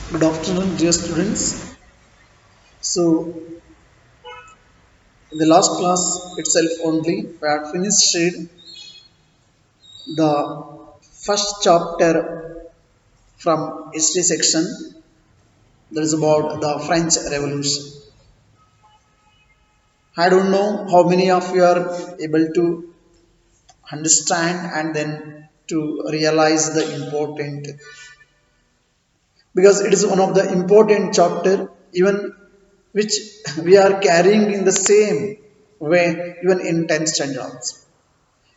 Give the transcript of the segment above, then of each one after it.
Good afternoon, dear students. So, in the last class itself only, we had finished the first chapter from history section that is about the French Revolution. I don't know how many of you are able to understand and then to realize the important, because it is one of the important chapter even which we are carrying in the same way even in 10th standard also.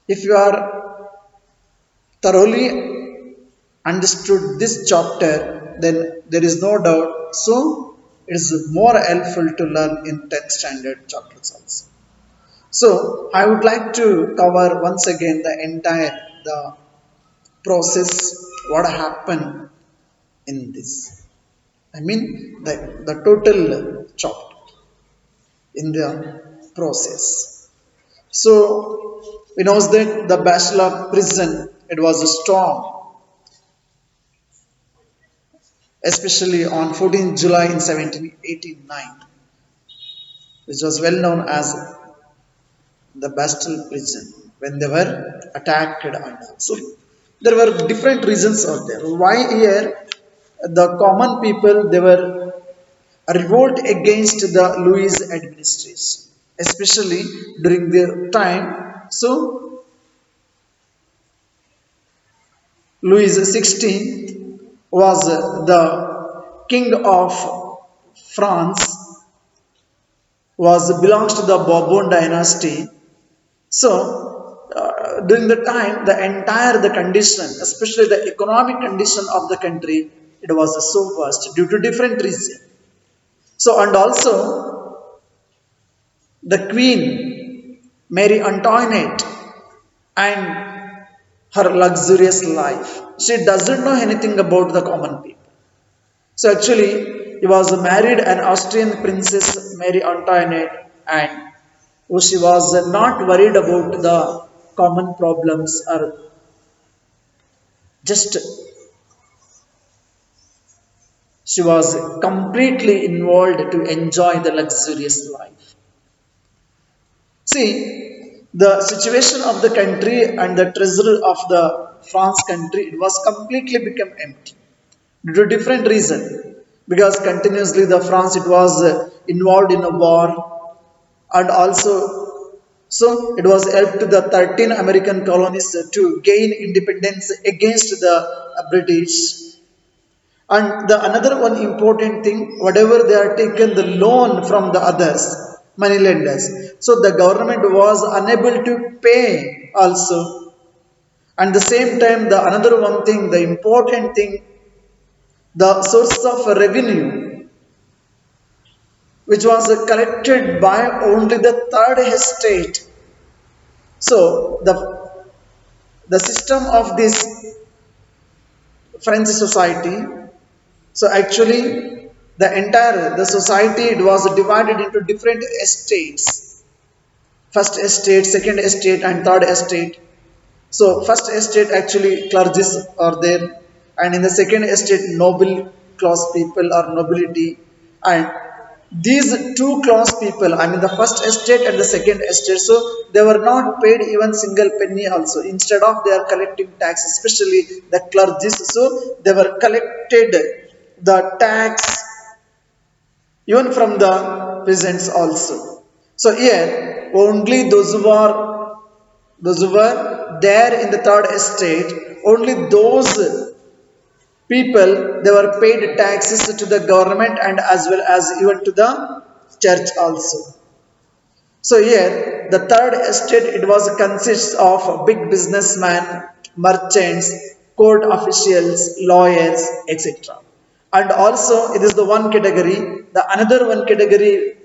If you are thoroughly understood this chapter, then there is no doubt, so it is more helpful to learn in 10th standard chapters also. So I would like to cover once again the entire the process, what happened in this. I mean the total chapter in the process. So we know that the Bachelor prison, it was a storm, especially on 14th July in 1789, which was well known as the Bastille prison when they were attacked and all. So there were different reasons out there. Why here the common people they were revolt against the Louis administration, especially during the time. So Louis XVI was the king of France, was belongs to the Bourbon dynasty. So during the time, the entire the condition, especially the economic condition of the country, it was so worst due to different reasons. So and also the Queen Mary Antoinette and her luxurious life. She doesn't know anything about the common people. So actually, he was married an Austrian princess Mary Antoinette, and she was not worried about the common problems or just she was completely involved to enjoy the luxurious life. See, the situation of the country and the treasury of the France country, it was completely become empty due to different reason, because continuously the France it was involved in a war, and also so it was helped to the 13 American colonies to gain independence against the British. And the another one important thing, whatever they are taken the loan from the others money lenders, so the government was unable to pay also. And the same time the another one thing, the important thing, the source of revenue which was collected by only the third estate. So the system of this French society, so actually the entire the society it was divided into different estates, first estate, second estate and third estate. So first estate actually clergies are there, and in the second estate noble class people or nobility. And these two class people, I mean the first estate and the second estate, so they were not paid even single penny also. Instead of they are collecting tax, especially the clergies, so they were collected the tax even from the peasants also. So here only those who were there in the third estate, only those people they were paid taxes to the government and as well as even to the church also. So here the third estate it was consists of big businessmen, merchants, court officials, lawyers, etc. And also it is the one category, the another one category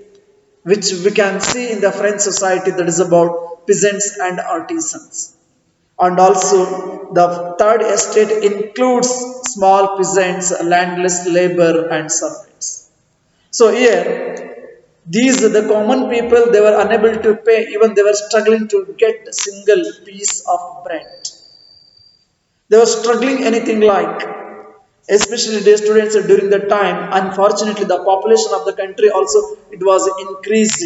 which we can see in the French society, that is about peasants and artisans. And also the third estate includes small peasants, landless labor and servants. So here these the common people they were unable to pay, even they were struggling to get a single piece of bread. They were struggling anything like. especially day students during that time. Unfortunately, the population of the country also it was increased.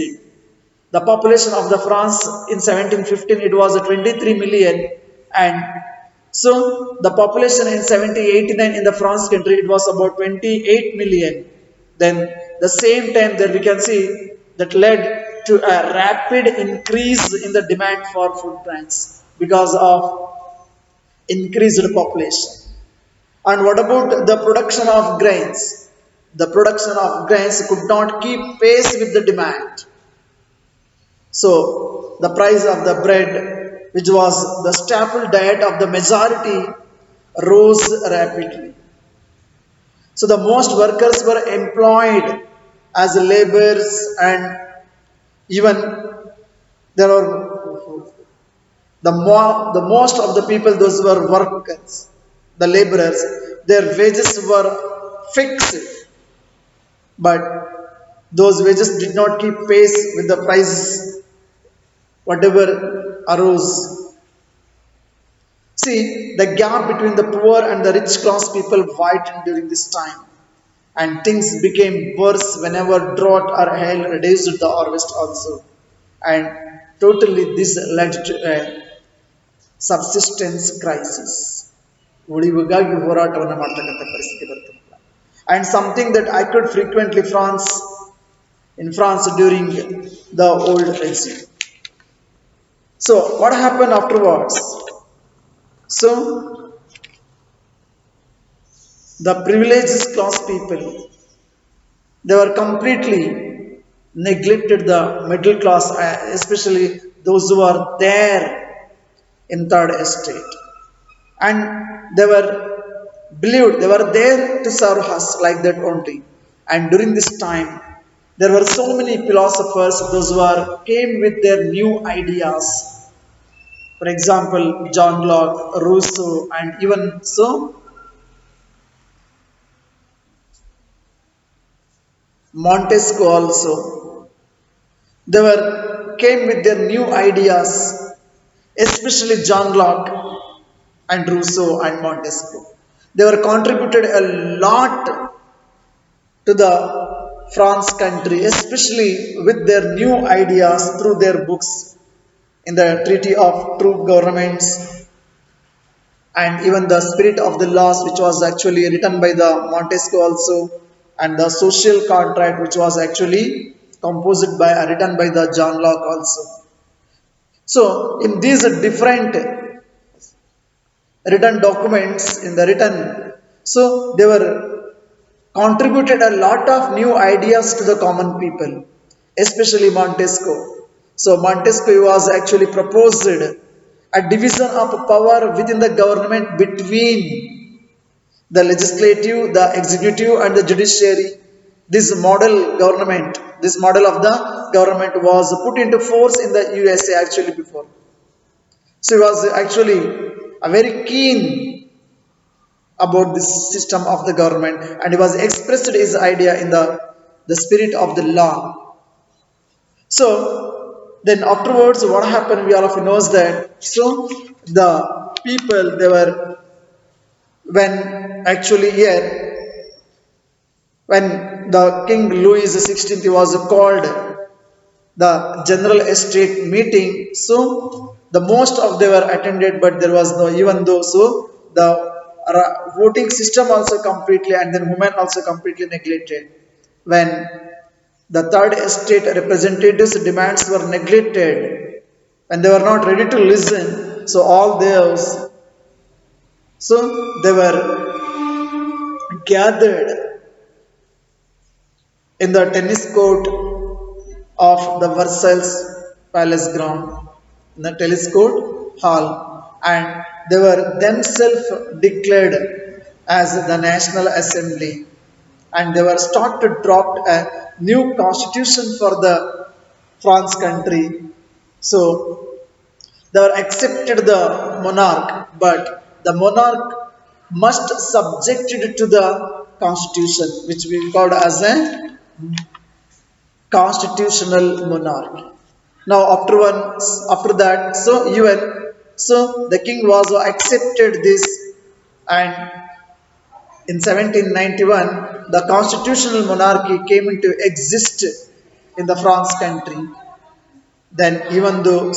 The population of the France in 1715 it was 23 million, and so the population in 1789 in the France country it was about 28 million. Then the same time that we can see that led to a rapid increase in the demand for food grains because of increased population. And what about the production of grains? The production of grains could not keep pace with the demand. So the price of the bread, which was the staple diet of the majority, rose rapidly. So the most workers were employed as laborers, and even there are the most of the people, those were workers, the laborers, their wages were fixed, but those wages did not keep pace with the prices whatever arose. See, the gap between the poor and the rich class people widened during this time, and things became worse whenever drought or hail reduced the harvest also. And totally this led to a subsistence crisis. ಉಳಿವಿಗಾಗಿ ಹೋರಾಟವನ್ನು ಮಾಡ್ತಕ್ಕಂಥ ಪರಿಸ್ಥಿತಿ ಬರುತ್ತೆ. And something that occurred frequently in France during the old regime. So what happened afterwards? So the privileged class people they were completely neglected the middle class, especially those who are there in third estate, and they were believed they were there to serve us like that only. And during this time there were so many philosophers those who are came with their new ideas. For example, John Locke, Rousseau, and even so Montesquieu also. They were came with their new ideas, especially John Locke and Rousseau and Montesquieu. They were contributed a lot to the France country, especially with their new ideas through their books in the Treaty of True Governments, and even the Spirit of the Laws, which was actually written by the Montesquieu also, and the Social Contract, which was actually composed by written by the John Locke also. So in these different written documents in the written, so they were contributed a lot of new ideas to the common people, especially Montesquieu. So Montesquieu was actually proposed a division of power within the government between the legislative, the executive, and the judiciary. This model government, this model of the government was put into force in the USA actually before. So he was actually a very keen about this system of the government, and he was expressed his idea in the spirit of the law. So then afterwards what happened, we all of you knows that. So the people they were when actually here when the King Louis XVI was called the general estate meeting, so the most of they were attended, but there was no even though so the voting system also completely, and then women also completely neglected. When the third estate representatives demands were neglected, and they were not ready to listen, so all those so they were gathered in the tennis court of the Versailles Palace ground, in the tennis court hall, and they were themselves declared as the National Assembly, and they were start to drop a new constitution for the France country. So they were accepted the monarch, but the monarch must subjected to the constitution, which we called as a constitutional monarch. Now after that, so even so the king was accepted this, and In 1791, the constitutional monarchy came into exist in the France country. Then, even though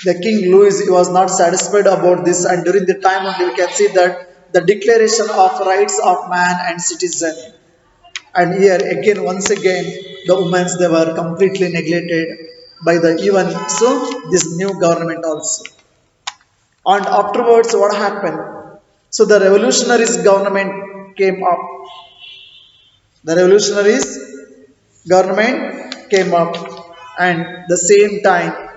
the King Louis was not satisfied about this, and during the time only we can see that the Declaration of Rights of Man and Citizen, and here again, once again, the women they were completely neglected by the even this new government also. And afterwards, what happened? So the revolutionaries government came up. The revolutionaries government came up, and the same time,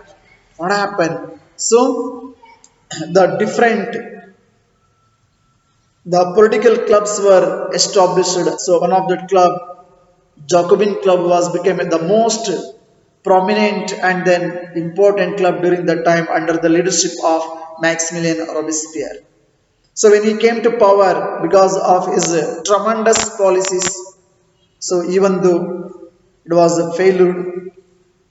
what happened? So the different the political clubs were established. So one of the club, Jacobin club, was became the most prominent and then important club during the time under the leadership of Maximilien Robespierre. So when he came to power because of his tremendous policies, so even though it was a failure,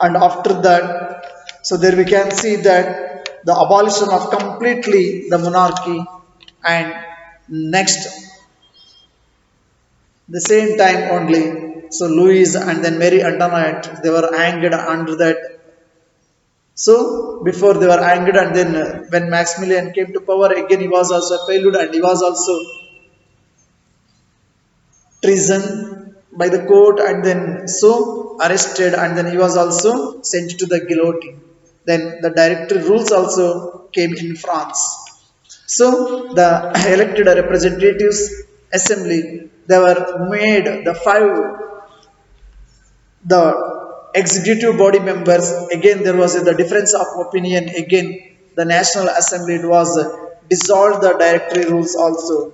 and after that, so there we can see that the abolition of completely the monarchy, and next the same time only, so Louis and then Mary Antoinette, they were angered under that. So before they were angered, and then when Maximilian came to power again, he was also failed, and he was also treason by the court, and then arrested, and then he was also sent to the guillotine. Then the directory rules also came in France. So the elected representatives assembly, they were made the five, the executive body members. Again there was the difference of opinion. Again the national assembly, it was dissolved the directory rules also.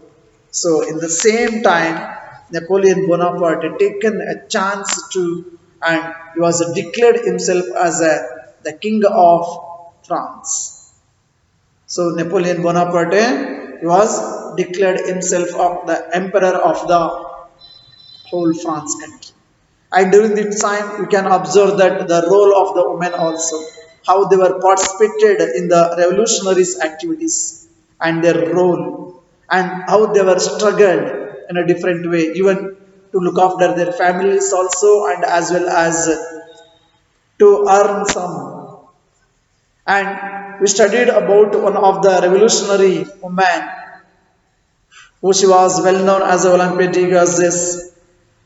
So in the same time, Napoleon Bonaparte had taken a chance to, and he was declared himself as the king of France. So Napoleon Bonaparte, he was declared himself of the emperor of the whole France country. And during this time, we can observe that the role of the women also, how they were participated in the revolutionaries' activities and their role, and how they were struggled in a different way, even to look after their families also, and as well as to earn some. And we studied about one of the revolutionary women, who she was well known as Olympe de Gazes,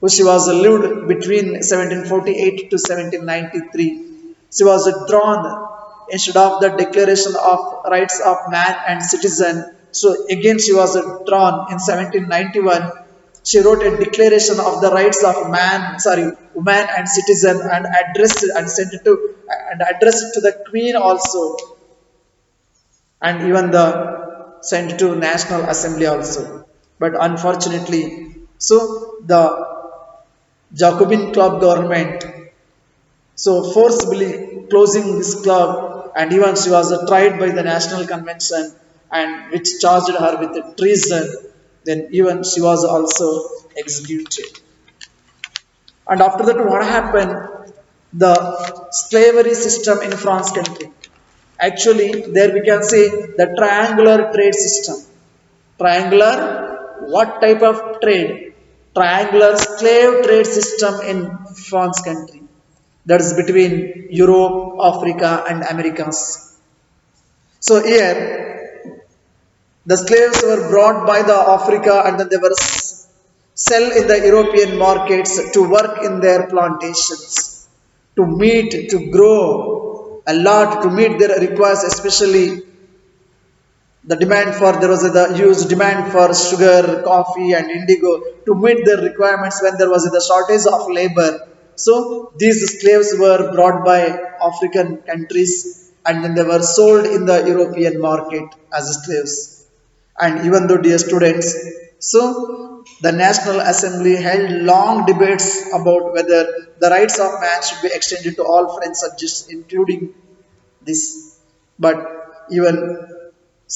who she was lived between 1748 to 1793. She was drawn instead of the Declaration of Rights of Man and Citizen. So again she was drawn in 1791. She wrote a declaration of the rights of woman and citizen, and addressed and sent it to and addressed it to the Queen also, and even the sent to National Assembly also. But unfortunately, so the Jacobin club government so forcibly closing this club, and even she was tried by the National Convention, and which charged her with treason. Then even she was also executed. And after that, what happened? The slavery system in France country. Actually, there we can see the triangular trade system. Triangular, what type of trade? Triangular slave trade system in France country. That is between Europe, Africa, and Americas. So here, the slaves were brought by the Africa, and then they were sell in the European markets to work in their plantations, to meet, to grow a lot, to meet their requests, especially the demand for, there was the huge demand for sugar, coffee, and indigo, to meet their requirements when there was the shortage of labor. So these slaves were brought by African countries, and then they were sold in the European market as slaves. And even though, dear students, so the National Assembly held long debates about whether the rights of man should be extended to all French subjects, including this. But even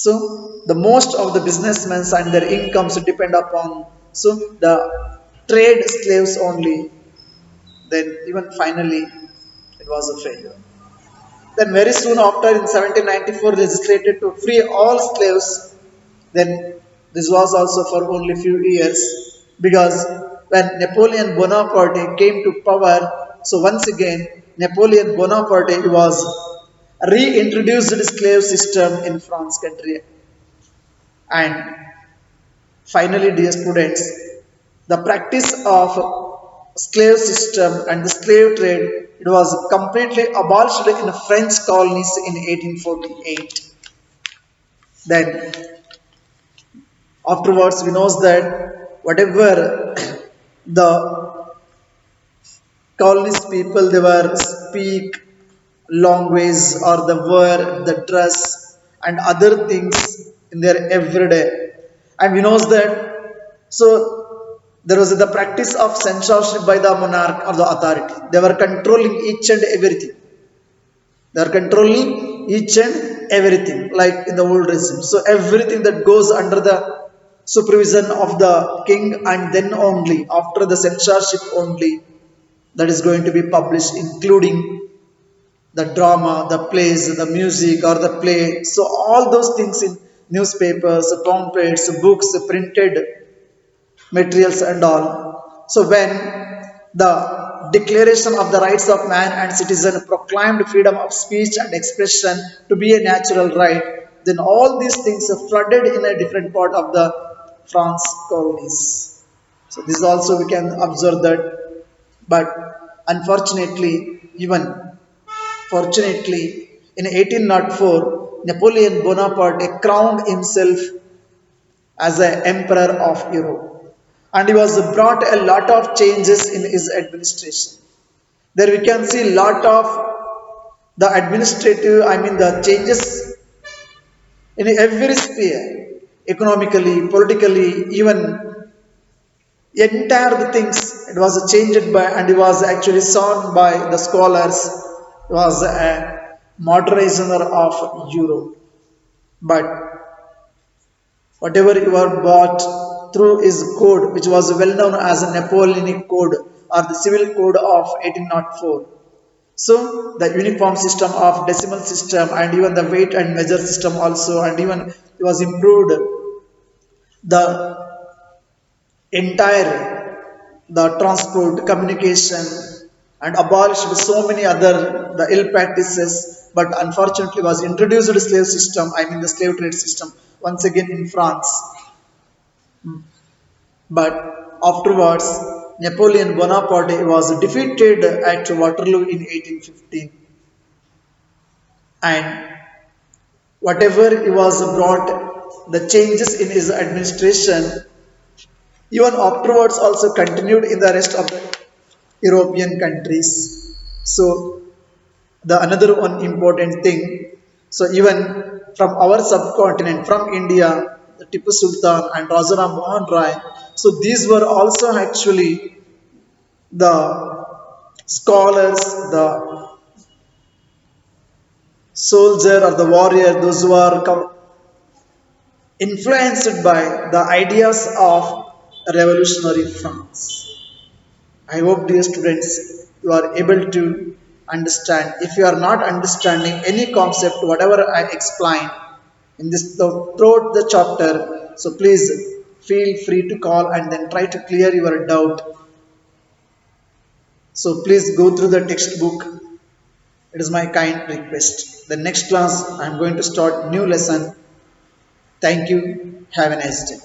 the most of the businessmen and their incomes depend upon the trade slaves only. Then even finally, it was a failure. Then very soon after, in 1794, legislated to free all slaves. Then This was also for only few years because when Napoleon Bonaparte came to power, so once again Napoleon Bonaparte was reintroduced the slave system in France country. And finally, dear students, the practice of slave system and the slave trade, it was completely abolished in French colonies in 1848. Then afterwards, we know that whatever the colonies people they were speak language or the wear the dress and other things in their everyday, and we know that so there was the practice of censorship by the monarch or the authority. They were controlling each and everything. They are controlling each and everything like in the old regime. So everything that goes under the supervision of the king, and then only after the censorship only that is going to be published, including the drama, the plays, the music or the play. So all those things in newspapers, pamphlets, books, printed materials and all. So when the Declaration of the Rights of Man and Citizen proclaimed freedom of speech and expression to be a natural right, then all these things are flooded in a different part of the France colonies. So this also we can observe that, but unfortunately, even fortunately, in 1804, Napoleon Bonaparte crowned himself as the Emperor of Europe, and he was brought a lot of changes in his administration. There we can see lot of the administrative, I mean the changes in every sphere, economically, politically, even entire the things it was changed by, and it was actually shown by the scholars. It was a modernizer of Europe. But whatever you are bought through his code, which was well known as a Napoleonic code or the civil code of 1804. So the uniform system of decimal system and even the weight and measure system also, and even it was improved the entire the transport communication and abolished so many other the ill practices, but unfortunately was introduced the slave system, I mean the slave trade system once again in France. But afterwards Napoleon Bonaparte was defeated at Waterloo in 1815, and whatever he was brought the changes in his administration, even afterwards also continued in the rest of the European countries. So the another one important thing. So even from our subcontinent, from India, the Tipu Sultan and Rajaram Mohan Rai. So these were also actually the scholars, the soldier or the warrior, those who are influenced by the ideas of revolutionary France. I hope, dear students, you are able to understand. If you are not understanding any concept, whatever I explained in this throughout the chapter, so please feel free to call and then try to clear your doubt. So please go through the textbook. It is my kind request. The next class I am going to start new lesson. Thank you. Have a nice day.